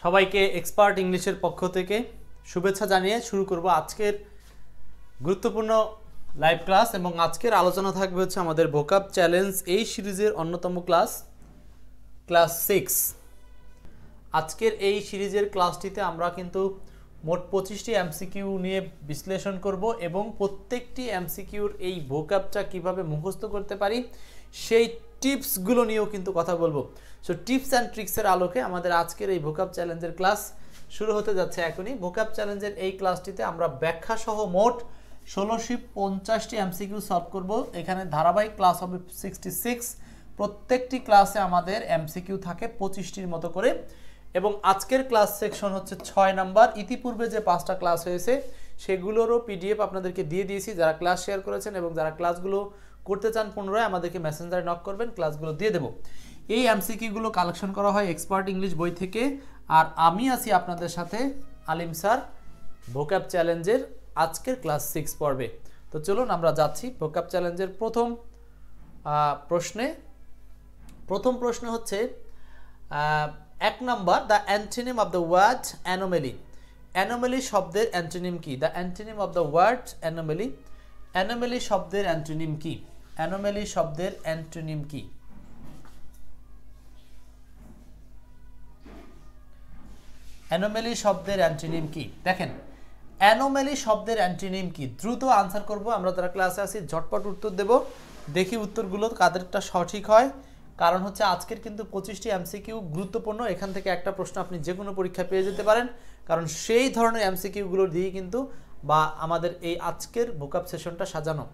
সবাইকে এক্সপার্ট ইংলিশের পক্ষ থেকে শুভেচ্ছা জানিয়ে শুরু করব আজকের গুরুত্বপূর্ণ লাইভ ক্লাস। এবং আজকের আলোচনা থাকবে হচ্ছে আমাদের ভোকাব চ্যালেঞ্জ এই সিরিজের অন্যতম ক্লাস 6। আজকের এই সিরিজের ক্লাসটিতে আমরা কিন্তু মোট 25টি এমসিকিউ নিয়ে বিশ্লেষণ করব এবং প্রত্যেকটি এমসিকিউর এই ভোকাবটা কিভাবে মুখস্থ করতে পারি সেই টিপসগুলো নিয়েও কিন্তু কথা বলবো। সো টিপস অ্যান্ড ট্রিক্সের আলোকে আমাদের আজকের এই ভোকাব চ্যালেঞ্জের ক্লাস শুরু হতে যাচ্ছে এখনই। ভোকাব চ্যালেঞ্জের এই ক্লাসটিতে আমরা ব্যাখ্যা সহ মোট 1650টি এমসিকিউ সলভ করব। এখানে ধারাবাহিক ক্লাস হবে 66। প্রত্যেকটি ক্লাসে আমাদের এমসিকিউ থাকে 25টির মতো করে এবং আজকের ক্লাস সেকশন হচ্ছে 6 নাম্বার। ইতিপূর্বে যে 5টা ক্লাস হয়েছে সেগুলোরও পিডিএফ আপনাদেরকে দিয়ে দিয়েছি। যারা ক্লাস শেয়ার করেছেন এবং যারা ক্লাসগুলো করতে চান পুনরায় আমাদেরকে মেসেঞ্জারে নক করবেন, ক্লাসগুলো দিয়ে দেবো। এই এমসিকিউগুলো কালেকশন করা হয় এক্সপার্ট ইংলিশ বই থেকে, আর আমি আছি আপনাদের সাথে আলিম স্যার ভোকাব চ্যালেঞ্জের আজকের ক্লাস 6 পর্বে। তো চলুন আমরা যাচ্ছি ভোকাব চ্যালেঞ্জের প্রথম প্রশ্নে। প্রথম প্রশ্ন হচ্ছে 1 number, the antonym of the word anomaly. Anomaly শব্দের অ্যান্টোনিম কি? The antonym of the word anomaly. Anomaly শব্দের অ্যান্টোনিম কি? অ্যানোমেলি শব্দের অ্যান্টোনিম কি? অ্যানোমেলি শব্দের অ্যান্টোনিম কি? দেখেন, অ্যানোমেলি শব্দের অ্যান্টোনিম কি? দ্রুত আনসার করব। আমরা যারা ক্লাসে আছি ঝটপট উত্তর দেব, দেখি উত্তরগুলো কাদেরটা সঠিক হয়। কারণ হচ্ছে আজকের কিন্তু 25টি এমসিকিউ গুরুত্বপূর্ণ। এখান থেকে একটা প্রশ্ন আপনি যে কোনো পরীক্ষা পেয়ে যেতে পারেন, কারণ সেই ধরনের এমসিকিউগুলো দিয়ে কিন্তু বা আমাদের এই আজকের ভোকাব সেশনটা সাজানো।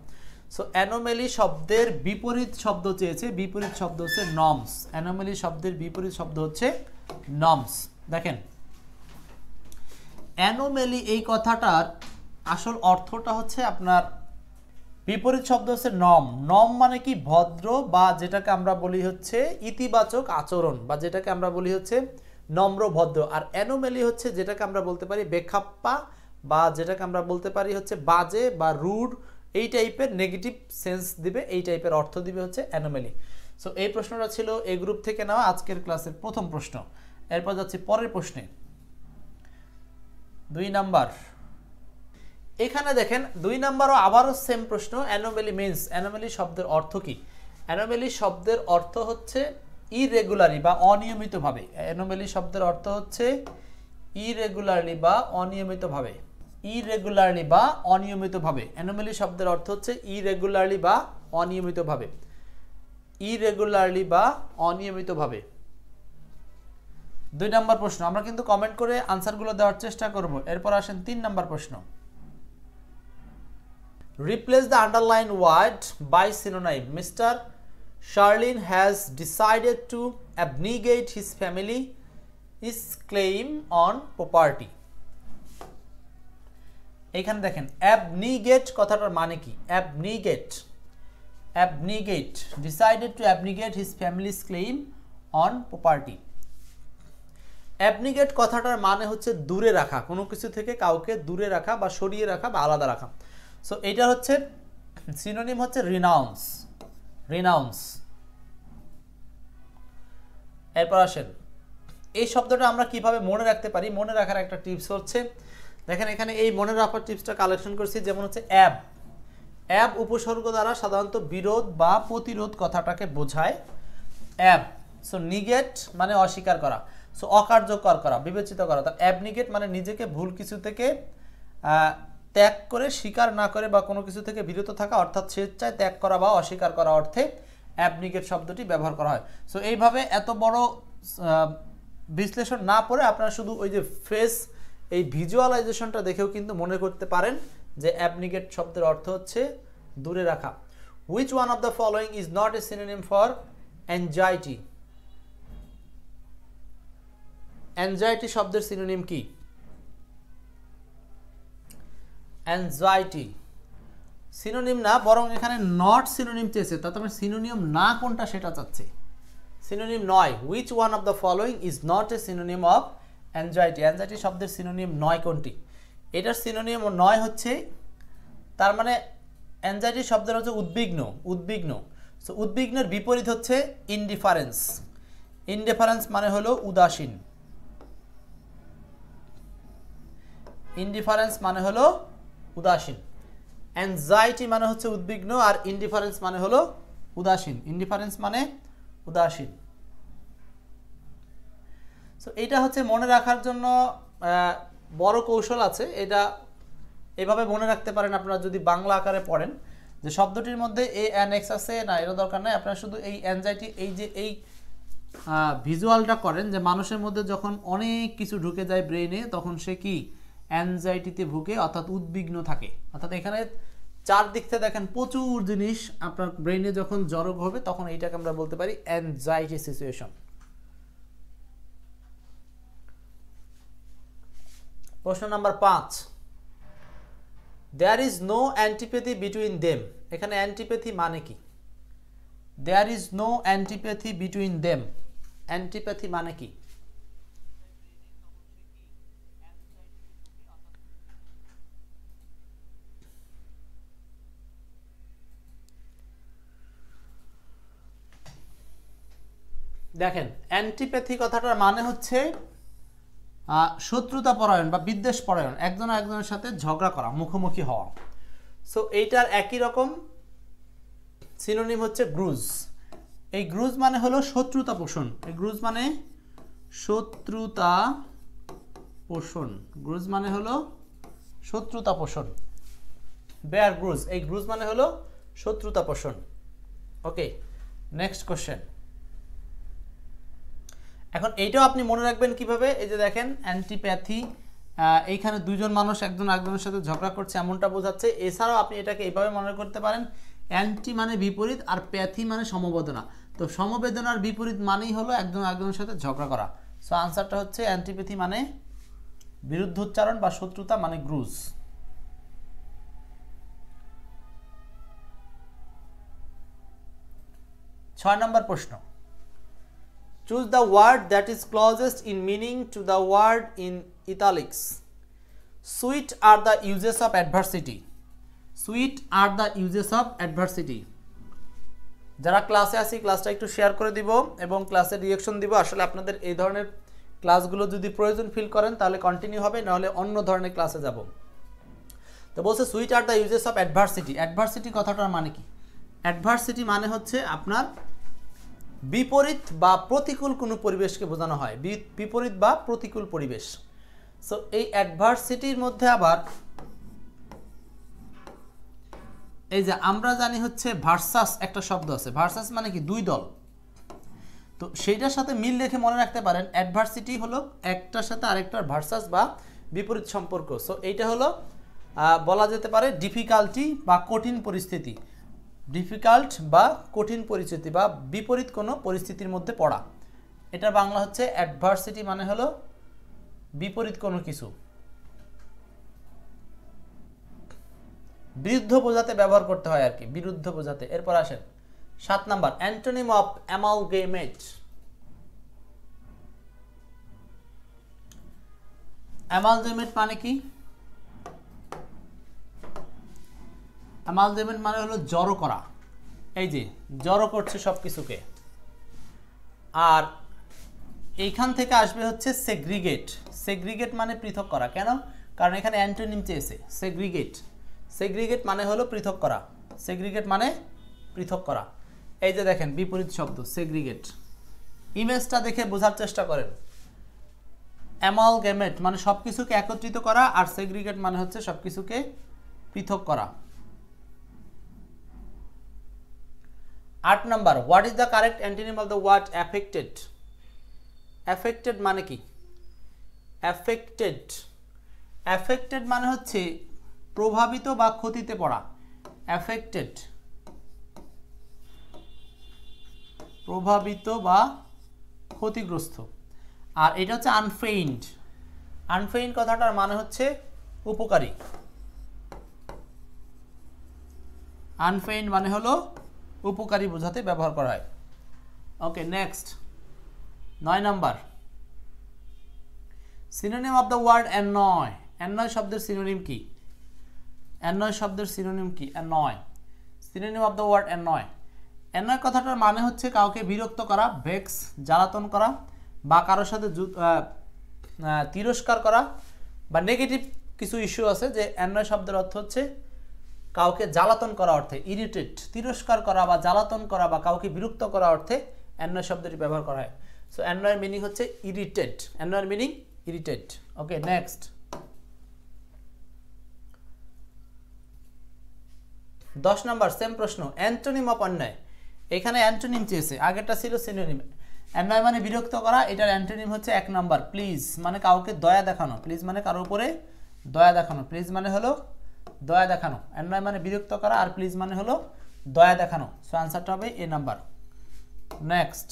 সো অ্যানোমেলি শব্দের বিপরীত শব্দ চেয়েছে, বিপরীত শব্দ হচ্ছে নর্মস। অ্যানোমেলি শব্দের বিপরীত শব্দ হচ্ছে নর্মস। দেখেন, অ্যানোমেলি এই কথাটার আসল অর্থটা হচ্ছে আপনার বিপরীত শব্দ হচ্ছে নর্ম। নর্ম মানে কি? ভদ্র, বা যেটাকে আমরা বলি হচ্ছে ইতিবাচক আচরণ, বা যেটাকে আমরা বলি হচ্ছে নম্র ভদ্র। আর অ্যানোমেলি হচ্ছে যেটাকে আমরা বলতে পারি বেখাপ্পা, বা যেটাকে আমরা বলতে পারি হচ্ছে বাজে বা রুড, এই টাইপের নেগেটিভ সেন্স দিবে, এই টাইপের অর্থ দিবে হচ্ছে অ্যানোমেলি। সো এই প্রশ্নটা ছিল এই গ্রুপ থেকে নেওয়া আজকের ক্লাসের প্রথম প্রশ্ন। এরপর যাচ্ছি পরের প্রশ্নে, 2 নাম্বার। এখানে দেখেন 2 নাম্বারও আবারও সেম প্রশ্ন। অ্যানোমেলি মিন্স, অ্যানোমেলি শব্দের অর্থ কি? অ্যানোমেলি শব্দের অর্থ হচ্ছে ইরেগুলারলি বা অনিয়মিতভাবে। অ্যানোমেলি শব্দের অর্থ হচ্ছে ইরেগুলারলি বা অনিয়মিতভাবে। ইরেগুলারলি বা অনিয়মিতভাবে। অ্যানোমেলি শব্দের অর্থ হচ্ছে ইরেগুলারলি বা অনিয়মিতভাবে। ইরেগুলারলি বা অনিয়মিতভাবে। 2 নাম্বার প্রশ্ন। আমরা কিন্তু কমেন্ট করে আনসারগুলো দেওয়ার চেষ্টা করব। এরপর আসেন 3 নাম্বার প্রশ্ন। Replace the underlined word by synonym. Mr. Sharlin has decided to abnegate his family's claim on property. এখানে দেখেন abnegate কথাটার মানে কি? abnegate, abnegate, decided to abnegate his family's claim on property. abnegate কথাটার মানে হচ্ছে দূরে রাখা, কোনো কিছু থেকে কাউকে দূরে রাখা বা সরিয়ে রাখা বা আলাদা রাখা। সো এটা হচ্ছে সিনোনিম হচ্ছে রিনাউন্স, রিনাউন্স। এরপর আসেন এই শব্দটা আমরা কিভাবে মনে রাখতে পারি। মনে রাখার একটা টিপস হচ্ছে, দেখেন এখানে এই মনে রাখার টিপসটা কালেকশন করছি। যেমন হচ্ছে অ্যাব, অ্যাব উপসর্গ দ্বারা সাধারণত বিরোধ বা প্রতিরোধ কথাটাকে বোঝায়। অ্যাব, সো নিগেট মানে অস্বীকার করা, সো অকার্যকর করা, বিবেচিত করা। তার অ্যাবনিগেট মানে নিজেকে ভুল কিছু থেকে ত্যাগ করে, স্বীকার না করে বা কোনো কিছু থেকে বিরত থাকা, অর্থাৎ স্বেচ্ছায় ত্যাগ করা বা অস্বীকার করা অর্থে অ্যাবনিগেট শব্দটি ব্যবহার করা হয়। সো এইভাবে এত বড় বিশ্লেষণ না পড়ে আপনারা শুধু ওই যে ফেস, এই ভিজুয়ালাইজেশনটা দেখেও কিন্তু মনে করতে পারেন যে অ্যাবনিগেট শব্দের অর্থ হচ্ছে দূরে রাখা। Which one of the following is not a synonym for anxiety? anxiety শব্দের সিনোনিম কি? anxiety সিনোনিম না, বরং এখানে নট সিনোনিম চেয়েছে, তাতে আমার সিনোনিম না কোনটা সেটা চাচ্ছে, সিনোনিম নয়। which one of the following is not a synonym of anxiety? anxiety শব্দের সিনোনিম নয় কোনটি? এটার সিনোনিম নয় হচ্ছে, তার মানে anxiety শব্দের হচ্ছে উদ্বিগ্ন, উদ্বিগ্ন। সো উদ্বিগ্নের বিপরীত হচ্ছে ইনডিফারেন্স। ইনডিফারেন্স মানে হলো উদাসীন। ইনডিফারেন্স মানে হলো উদাসীন। অ্যাংজাইটি মানে হচ্ছে উদ্বিগ্ন, আর ইনডিফারেন্স মানে হলো উদাসীন। ইনডিফারেন্স মানে উদাসীন। সো এটা হচ্ছে মনে রাখার জন্য বড় কৌশল আছে, এটা এভাবে মনে রাখতে পারেন আপনারা যদি বাংলা আকারে পড়েন, যে শব্দটির মধ্যে এ এন এক্স আছে, না এর দরকার নাই, আপনারা শুধু এই অ্যাংজাইটি, এই যে এই ভিজুয়ালটা করেন যে মানুষের মধ্যে যখন অনেক কিছু ঢুকে যায় ব্রেইনে, তখন সে কি অ্যাংজাইটিতে ভুগে, অর্থাৎ উদ্বিগ্ন থাকে। অর্থাৎ এখানে চারদিক থেকে দেখেন প্রচুর জিনিস আপনার ব্রেইনে যখন জড়ো হবে, তখন এইটাকে আমরা বলতে পারি অ্যাংজাইটি সিচুয়েশন। প্রশ্ন number 5, there is no antipathy between them. এখানে অ্যান্টিপ্যাথি মানে কি? There is no antipathy between them, antipathy মানে কি? দেখেন অ্যান্টিপ্যাথি কথাটার মানে হচ্ছে শত্রুতা পরায়ণ বা বিদ্বেষ পরায়ণ, একজন আরেকজনের সাথে ঝগড়া করা, মুখোমুখি হওয়া। সো এইটার একই রকম সিনোনিম হচ্ছে গ্রুজ। এই গ্রুজ মানে হলো শত্রুতা পোষণ। এই গ্রুজ মানে শত্রুতা পোষণ। গ্রুজ মানে হলো শত্রুতা পোষণ। বেয়ার গ্রুজ, এই গ্রুজ মানে হলো শত্রুতা পোষণ। ওকে, নেক্সট কোশ্চেন। এখন এইটাও আপনি মনে রাখবেন কিভাবে? এই যে দেখেন অ্যান্টিপ্যাথি, এইখানে দুইজন মানুষ একজন আরেকজনের সাথে ঝগড়া করছে এমনটা বোঝাচ্ছে। এছাড়াও আপনি এটাকে এইভাবে মনে করতে পারেন, অ্যান্টি মানে বিপরীত, আর প্যাথি মানে সমবেদনা। তো সমবেদনার বিপরীত মানেই হলো একজন আরেকজনের সাথে ঝগড়া করা। সো আনসারটা হচ্ছে অ্যান্টিপ্যাথি মানে বিরুদ্ধোচ্চারণ বা শত্রুতা মানে গ্রুজ। 6 নম্বর প্রশ্ন, choose the word that is closest in meaning to the word in italics. Sweet are the uses of adversity. Sweet are the uses of adversity. যারা ক্লাসে আছি ক্লাসটা একটু শেয়ার করে দিব এবং ক্লাসের রিঅ্যাকশন দিব। আসলে আপনাদের এই ধরনের ক্লাসগুলো যদি প্রয়োজন ফিল করেন তাহলে কন্টিনিউ হবে, নাহলে অন্য ধরনের ক্লাসে যাব। তো বলছে sweet are the uses of adversity. Adversity কথাটার মানে কি? অ্যাডভার্সিটি মানে হচ্ছে আপনার বিপরীত বা প্রতিকূল কোনো পরিবেশকে বোঝানো হয়, বিপরীত বা প্রতিকূল পরিবেশ। সো এই অ্যাডভার্সিটির মধ্যে আবার এই যে আমরা জানি হচ্ছে ভার্সাস একটা শব্দ আছে। ভার্সাস মানে কি? দুই দল। তো সেইটার সাথে মিল রেখে মনে রাখতে পারেন অ্যাডভার্সিটি হলো একটার সাথে আরেকটার ভার্সাস বা বিপরীত সম্পর্ক। সো এইটা হলো বলা যেতে পারে ডিফিকাল্টি বা কঠিন পরিস্থিতি। ডিফিকাল্ট বা কঠিন পরিস্থিতি বা বিপরীত কোনো পরিস্থিতির মধ্যে পড়া, এটা বাংলা হচ্ছে অ্যাডভার্সিটি মানে হলো বিপরীত কোনো কিছু, বিরুদ্ধ বোঝাতে ব্যবহার করতে হয় আর কি, বিরুদ্ধ বোঝাতে। এরপর আসেন 7 নাম্বার, অ্যান্টোনিম অফ অ্যামালগেমেট। অ্যামালগেমেট মানে কি? অ্যামালগেমেট মানে হলো জড়ো করা। এই যে জড়ো করছে সব কিছুকে। আর এইখান থেকে আসবে হচ্ছে সেগ্রিগেট। সেগ্রিগেট মানে পৃথক করা। কেন? কারণ এখানে অ্যান্টোনিম চেয়েছে সেগ্রিগেট। সেগ্রিগেট মানে হলো পৃথক করা। সেগ্রিগেট মানে পৃথক করা। এই যে দেখেন বিপরীত শব্দ সেগ্রিগেট। ইমেজটা দেখে বোঝার চেষ্টা করেন। অ্যামালগেমেট মানে সব কিছুকে একত্রিত করা, আর সেগ্রিগেট মানে হচ্ছে সব কিছুকে পৃথক করা। 8 number, what is the correct antonym of the word affected. Affected মানে কি? অ্যাফেক্টেড, অ্যাফেক্টেড মানে হচ্ছে প্রভাবিত বা ক্ষতিতে পড়া। অ্যাফেক্টেড, প্রভাবিত বা ক্ষতিগ্রস্ত। আর এটা হচ্ছে আনফেইন্ড। আনফেইন্ড কথাটার মানে হচ্ছে উপকারী। আনফেইন্ড মানে হলো উপকারী বোঝাতে ব্যবহার করা হয়। Okay, next 9 number, synonym of the word annoy. Annoy শব্দের সিনোনিম কি? অ্যানয় শব্দের সিনোনিম কি? Annoy. Synonym of the word annoy. Annoy কথাটার মানে হচ্ছে কাউকে বিরক্ত করা, ভেক্স, জ্বালাতন করা, বা কারোর সাথে তিরস্কার করা, বা নেগেটিভ কিছু ইস্যু আছে যে অ্যাননয় শব্দের অর্থ হচ্ছে কাউকে জ্বালাতন করা অর্থে, ইরিটেট, তিরস্কার করা বা জ্বালাতন করা বা কাউকে বিরক্ত করা অর্থে অ্যাননয় শব্দটি ব্যবহার করা হয়। সো অ্যাননয়ের মিনিং হচ্ছে ইরিটেট, অ্যাননয়ের মিনিং ইরিটেট। ওকে, নেক্সট 10 নাম্বার সেম প্রশ্ন, অ্যান্টোনিম অফ অন্যায়। এখানে অ্যান্টোনিম চেয়েছে, আগেরটা ছিল সিনোনিম। অন্যায় মানে বিরক্ত করা, এটার অ্যান্টোনিম হচ্ছে 1 নাম্বার প্লিজ, মানে কাউকে দয়া দেখানো। প্লিজ মানে কারোর উপরে দয়া দেখানো। প্লিজ মানে হলো দয়া দেখানো। অন্যায় মানে বিরক্ত করা, আর প্লিজ মানে হলো দয়া দেখানো। সো আনসারটা হবে A number. Next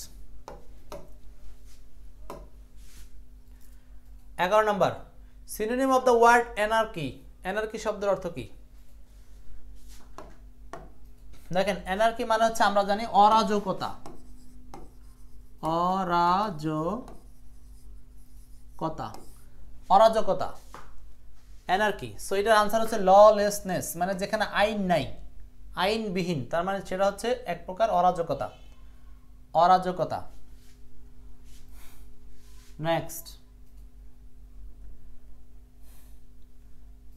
11 number, synonym of the word anarchy. Anarchy শব্দের অর্থ কি? দেখেন, অ্যানার্কি মানে হচ্ছে আমরা জানি অরাজকতা, অরাজকতা, অরাজকতা, অ্যানার্কি। সো এটার আনসার হচ্ছে ললেসনেস, মানে যেখানে আইন নাই, আইনবিহীন, তার মানে সেটা হচ্ছে এক প্রকার অরাজকতা, অরাজকতা। Next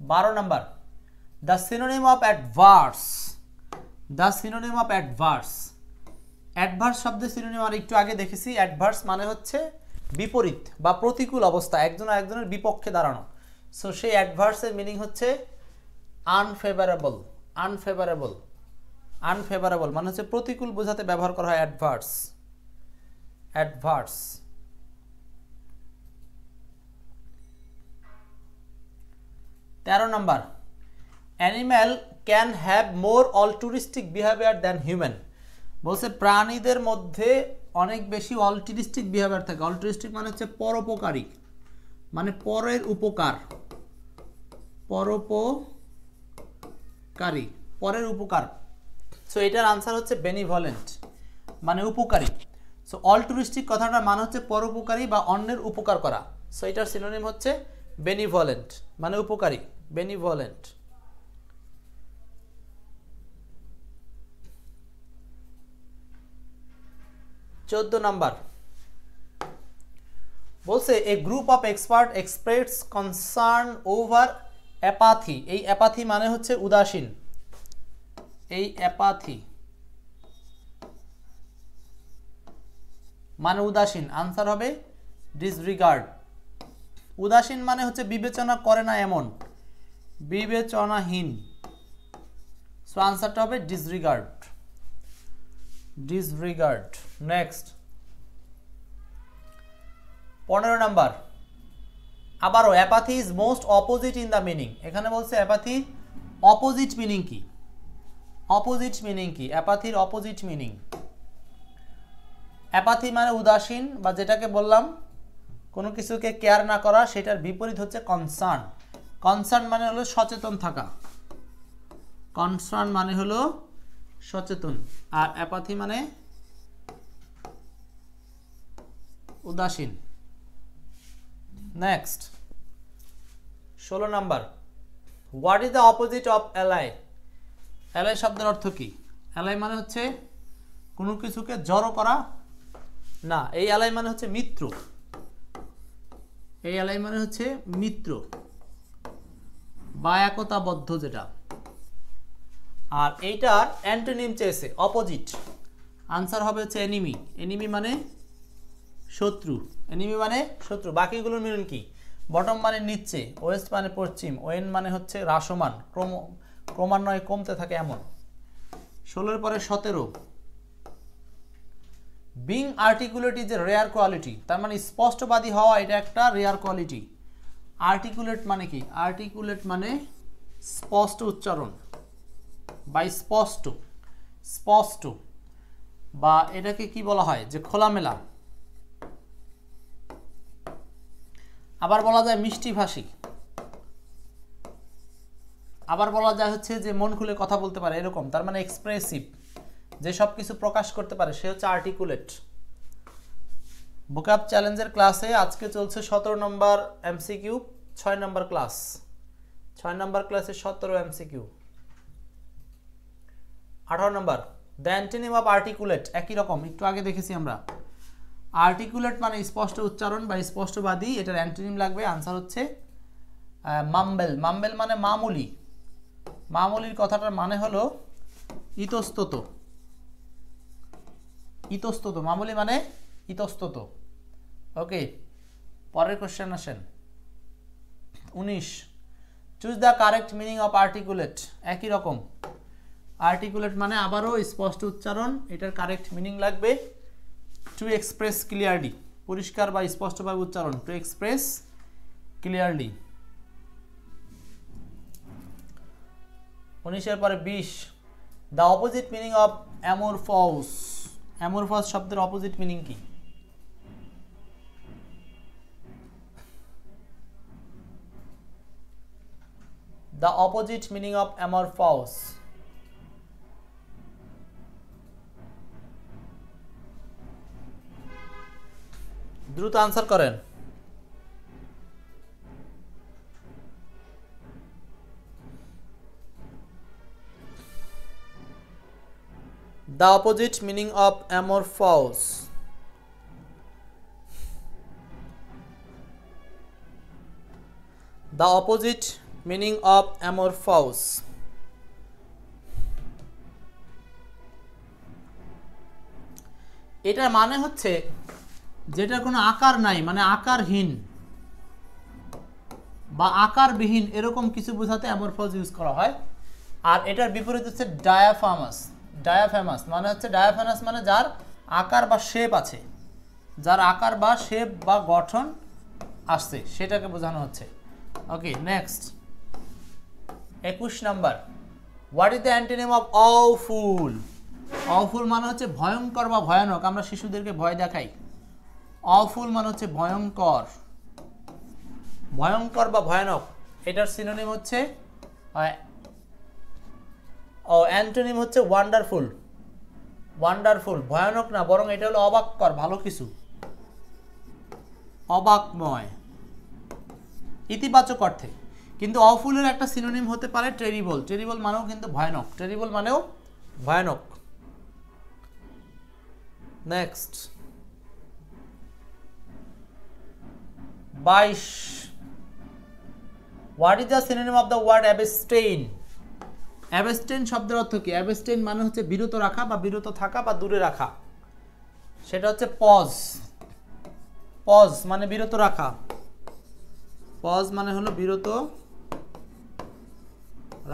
12 number, the synonym of adverse. The synonym of adverse. Adverse শব্দের সিনোনিম আর একটু আগে দেখেছি। অ্যাডভার্স মানে হচ্ছে বিপরীত বা প্রতিকূল অবস্থা, একজন আরেকজনের বিপক্ষে দাঁড়ানো। সো সেই অ্যাডভার্সের মিনিং হচ্ছে আনফেভারেবল। আনফেভারেবল, আনফেভারেবল মানে হচ্ছে প্রতিকূল বোঝাতে ব্যবহার করা হয় adverse. Adverse. 13 number, animal can have more altruistic behaviour than human. বলছে প্রাণীদের মধ্যে অনেক বেশি অলটুরিস্টিক বিহেভিয়ার থাকে। অলটুরিস্টিক মানে হচ্ছে পরোপকারী, মানে পরের উপকার, পরোপকারী, পরের উপকার। সো এটার আনসার হচ্ছে বেনিভলেন্ট, মানে উপকারী। সো অলটুরিস্টিক কথাটার মানে হচ্ছে পরোপকারী বা অন্যের উপকার করা। সো এটার সিনোনিম হচ্ছে বেনিভলেন্ট, মানে উপকারী, বেনিভলেন্ট। 14 নাম্বার বলছে a group of expert express concern over apathy. এই অ্যাপাথি মানে হচ্ছে উদাসীন। এই অ্যাপাথি মানে উদাসীন, আনসার হবে ডিসরিগার্ড। উদাসীন মানে হচ্ছে বিবেচনা করে না এমন, বিবেচনাহীন। সো আনসারটা হবে ডিসরিগার্ড, ডিসরিগার্ড। নেক্সট 15 নাম্বার, আবারও apathy is most opposite in the meaning. এখানে বলছে অ্যাপাথি অপোজিট মিনিং কি? অপোজিট মিনিং কি? অ্যাপাথির অপোজিট মিনিং। অ্যাপাথি মানে উদাসীন, বা যেটাকে বললাম কোনো কিছুকে কেয়ার না করা, সেটার বিপরীত হচ্ছে কনসার্ন। কনসার্ন মানে হলো সচেতন থাকা, কনসার্ন মানে হলো সচেতন, আর অ্যাপাথি মানে উদাসীন। Next 16 number, what is the opposite of ally. Ally শব্দের অর্থ কি? অ্যালাই মানে হচ্ছে কোনো কিছুকে জড়ো করা না, এই অ্যালাই মানে হচ্ছে মিত্র। এই অ্যালাই মানে হচ্ছে মিত্র বা একতাবদ্ধ যেটা। আর এইটার অ্যান্টোনিম চেয়েছে অপোজিট, আনসার হবে হচ্ছে এনিমি। এনিমি মানে শত্রু, এনিমি মানে শত্রু। বাকিগুলোর মিলন কি? বটম মানে নিচে, ওয়েস্ট মানে পশ্চিম, ওয়েন মানে হচ্ছে হ্রাসমান, ক্রমান্বয়ে কমতে থাকে এমন। 16 পরে 17, being articulate is a rare quality. তার মানে স্পষ্টবাদী হওয়া এটা একটা রেয়ার কোয়ালিটি। আর্টিকুলেট মানে কি? আর্টিকুলেট মানে স্পষ্ট উচ্চারণ বা স্পষ্ট, স্পষ্ট, বা এটাকে কি বলা হয় যে খোলামেলা। আবার বলা যায় মিষ্টিভাষী, আবার বলা যায় হচ্ছে যে মন খুলে কথা বলতে পারে এরকম। তার মানে এক্সপ্রেসিভ, যে সব কিছু প্রকাশ করতে পারে সে হচ্ছে আর্টিকুলেট। ভোকাব চ্যালেঞ্জের ক্লাসে আজকে চলছে 17 নম্বর এমসিকিউ, 6 নম্বর ক্লাস, 6 নম্বর ক্লাসে 17 MCQ. 18 number, the antonym of articulate, একই রকম, একটু আগে দেখেছি আমরা। আর্টিকুলেট মানে স্পষ্ট উচ্চারণ বা স্পষ্টবাদী, এটার অ্যান্টোনিম লাগবে, আনসার হচ্ছে মাম্বেল, মাম্বেল মানে মামুলি, মামুলির কথাটার মানে হলো ইতস্তত, ইতস্তত, মামুলি মানে ইতস্তত। ওকে, পরের কোশ্চেন আসেন 19, choose the correct meaning of articulate. একই রকম, আর্টিকুলেট মানে আবারও স্পষ্ট উচ্চারণ, এটার কারেক্ট মিনিং লাগবে টু এক্সপ্রেস ক্লিয়ারলি, পরিষ্কার বা স্পষ্টভাবে উচ্চারণ, টু এক্সপ্রেস ক্লিয়ারলি। 19 এর পরে 20, the opposite meaning of amorphous. Amorphous শব্দের অপোজিট মিনিং কি? The opposite meaning of amorphous. দ্রুত আনসার করেন। The opposite meaning of amorphous. The opposite meaning of amorphous. এটার মানে হচ্ছে যেটা কোনো আকার নাই, মানে আকারহীন বা আকারবিহীন এরকম কিছু বোঝাতে অ্যামরফস ইউজ করা হয়। আর এটার বিপরীত হচ্ছে ডায়াফামাস। ডায়াফামাস মানে হচ্ছে, ডায়াফামাস মানে যার আকার বা শেপ আছে, যার আকার বা শেপ বা গঠন আসছে সেটাকে বোঝানো হচ্ছে। Okay, next 21 number, what is the antonym of awful? Awful মানে হচ্ছে ভয়ঙ্কর বা ভয়ানক, আমরা শিশুদেরকে ভয় দেখাই। অফুল মানে হচ্ছে ভয়ঙ্কর, ভয়ঙ্কর বা ভয়ানক। এটার সিনোনিম হচ্ছে অ্যান্টোনিম হচ্ছে ওয়ান্ডারফুল। ওয়ান্ডারফুল ভয়ানক না, বরং এটা হলো অবাককর, ভালো কিছু, অবাকময়, ইতিবাচক অর্থে। কিন্তু অফুলের একটা সিনোনিম হতে পারে টেরিবল। টেরিবল মানেও কিন্তু ভয়ানক, টেরিবল মানেও ভয়ানক। Next 22, what is the synonym of the word abstain? Abstain শব্দের অর্থ কি? অ্যাবস্টেইন মানে হচ্ছে বিরত রাখা বা বিরত থাকা বা দূরে রাখা, সেটা হচ্ছে পজ। পজ মানে বিরত রাখা, পজ মানে হলো বিরত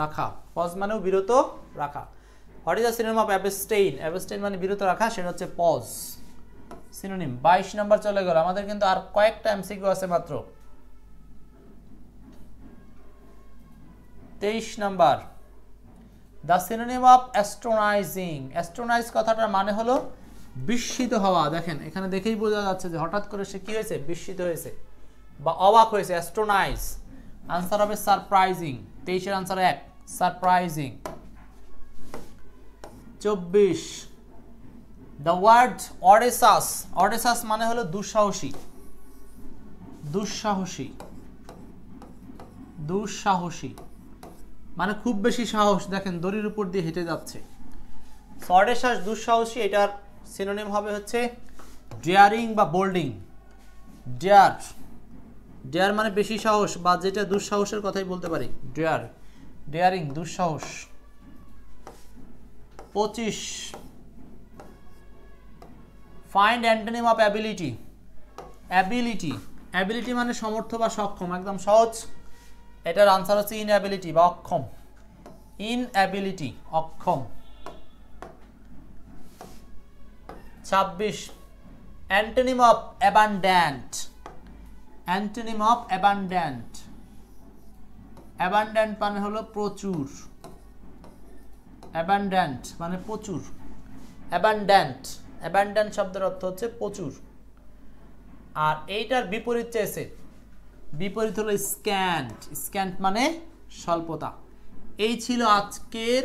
রাখা, পজ মানেও বিরত রাখা। What is the synonym of abstain? Abstain মানে বিরত রাখা, সেটা হচ্ছে পজ, সিনোনিম। 22 নাম্বার চলে গেল, আমাদের কিন্তু আর কয়েকটা এমসিকিউ আছে মাত্র। 23 number, the synonym of astonishing. Astonish কথাটার মানে হলো বিস্মিত হওয়া। দেখেন এখানে দেখেই বোঝা যাচ্ছে যে হঠাৎ করে সে কি হয়েছে, বিস্মিত হয়েছে বা অবাক হয়েছে। অ্যাস্ট্রোনাইজ, আনসার হবে সারপ্রাইজিং। 23 এর answer 1, surprising. 24, the word audacious. Audacious মানে হলো দুঃসাহসী, দুঃসাহসী, দুঃসাহসী মানে খুব বেশি সাহস। দেখেন দড়ির উপর দিয়ে হেঁটে যাচ্ছে। অডেসাস দুঃসাহসী, এটার সিনোনিম হবে হচ্ছে ডেয়ারিং বা বোল্ডিং। ডেয়ার, ডেয়ার মানে বেশি সাহস বা যেটা দুঃসাহসের কথাই বলতে পারি, ডেয়ার, ডেয়ারিং, দুঃসাহস। 25, find antonym of ability. Ability, ability মানে সমর্থ বা সক্ষম, একদম সহজ। এটার আনসার হচ্ছে ইনঅ্যাবিলিটি বা অক্ষম। ইনঅ্যাবিলিটি, অক্ষম। 26, antonym of abundant. Antonym of abundant. Abundant মানে হলো প্রচুর, অ্যাবান্ড্যান্ট মানে প্রচুর। অ্যাবান্ড্যান্ট, অ্যাবান্ড্যান্ট শব্দের অর্থ হচ্ছে প্রচুর। আর এইটার বিপরীত চেয়েছে, বিপরীত হলো স্ক্যান্ট। স্ক্যান্ট মানে স্বল্পতা। এই ছিল আজকের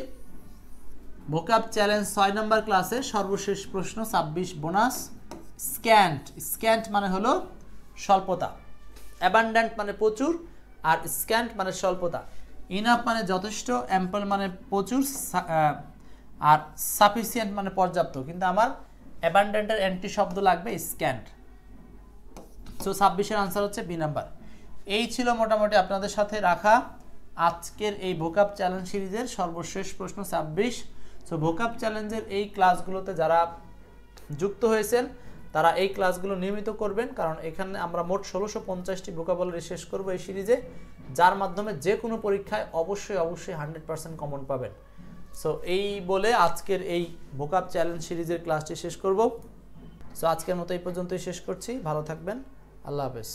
ভোকাব চ্যালেঞ্জ 6 নম্বর ক্লাসের সর্বশেষ প্রশ্ন, 26 বোনাস। স্ক্যান্ট, স্ক্যান্ট মানে হলো স্বল্পতা, অ্যাবান্ড্যান্ট মানে প্রচুর, আর স্ক্যান্ট মানে স্বল্পতা। ইনাফ মানে যথেষ্ট, অ্যাম্পল মানে প্রচুর, আর সাফিসিয়েন্ট মানে পর্যাপ্ত। কিন্তু আমার অ্যাবান্ড্যান্টের অ্যান্টি শব্দ লাগবে স্ক্যান্ট। সো 26-এর আনসার হচ্ছে বি নাম্বার। এই ছিল মোটামুটি আপনাদের সাথে রাখা আজকের এই ভোকাব চ্যালেঞ্জ সিরিজের সর্বশেষ প্রশ্ন 26। সো ভোকাব চ্যালেঞ্জের এই ক্লাসগুলোতে যারা যুক্ত হয়েছেন তারা এই ক্লাসগুলো নিয়মিত করবেন, কারণ এখানে আমরা মোট 1650টি ভোকাবুলারি শেষ করব এই সিরিজে, যার মাধ্যমে যে কোনো পরীক্ষায় অবশ্যই 100% কমন পাবেন। সো এই বলে আজকের এই ভোকাব চ্যালেঞ্জ সিরিজের ক্লাসটি শেষ করব। সো আজকের মতো এই পর্যন্তই শেষ করছি। ভালো থাকবেন। আল্লাহ হাফেজ।